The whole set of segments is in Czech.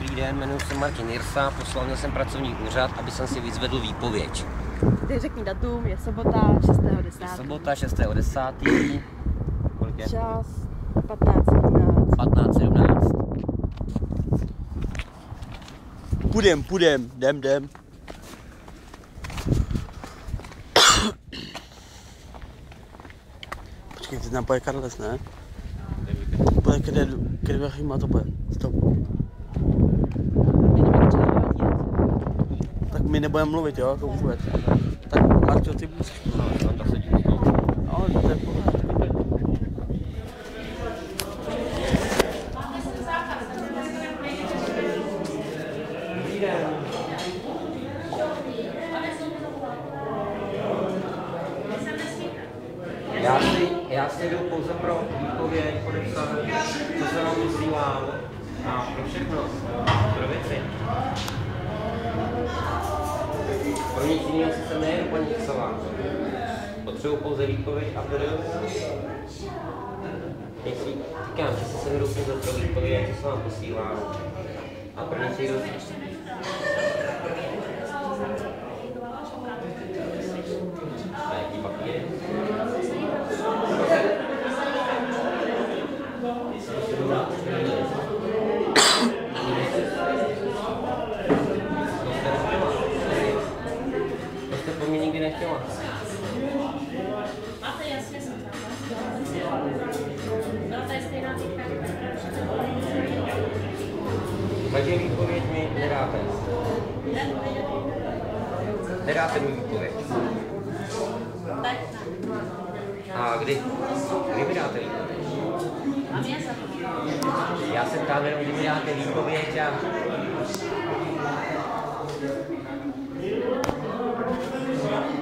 Dobrý den, jmenuji se Martin Jirsa, poslal jsem pracovní úřad, aby jsem si vyzvedl výpověď. Ty řekni datum, je sobota 6.10. Je sobota 6.10. Kolik je? Čas 15.17. 15.17. Půjdem, jdem. Počkej, ty tam pojede Karles, ne? Pojede, kde má to pojede? Stop. Tak my nebudeme mluvit, jo, jako vůbec. Tak Marťo, ty musíš mluvit. Tam se dívám. No, to je pohodě. Já si jdu pouze pro výpověď podepsat, co se vám posílám a pro všechno, pro věci. Pro nic jiného si se nejedu, paní Xová. Potřebuji pouze výpověď a říkám, že si se jdu pouze pro výpověď, co se vám posílám a pro nic jiného. A jaký papíry? To jste po mně nikdy nechtěla. Máte jasně jsem tam. Byla to je stejná týka. Takže výpověď mi nedáte. Nedáte mi výpověď. Tak. A kdy mi dáte výpověď? A mě za to. Já se ptám jenom, kdy mi dáte výpověď a...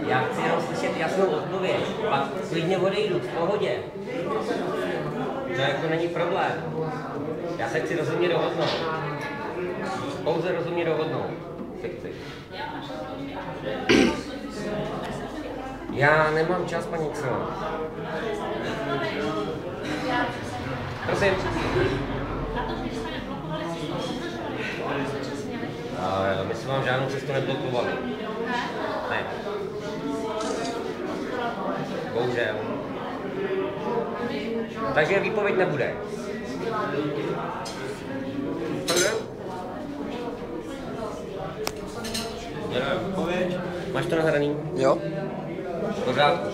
Já chci jenom slyšet jasnou odpověď, pak klidně odejdu, v pohodě. To jako není problém. Já se chci rozumně dohodnout. Pouze rozumně dohodnout. Chci. Já nemám čas, paní Xová. Prosím. My jsme vám žádnou cestu neblokovali. Ne. Bohužel. Takže výpověď nebude. Výpověď? Máš to nahraný? Jo. Pořádku.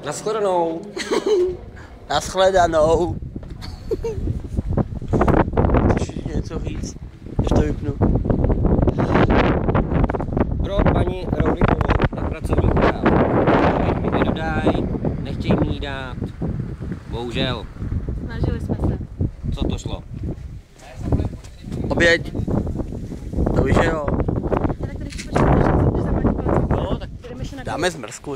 Nashledanou. Nashledanou. Chceš něco říct, než to vypnu? Pro paní Roulikovou na pracovní úřad. Ať mi nedodaj, nechtějí mi ji dát. Bohužel. Snažili jsme se. Co to šlo? Oběť. To víš, že jo. Tak když počkáš, že zaplatíš No, tak jdeme ještě na dáme zmrzku.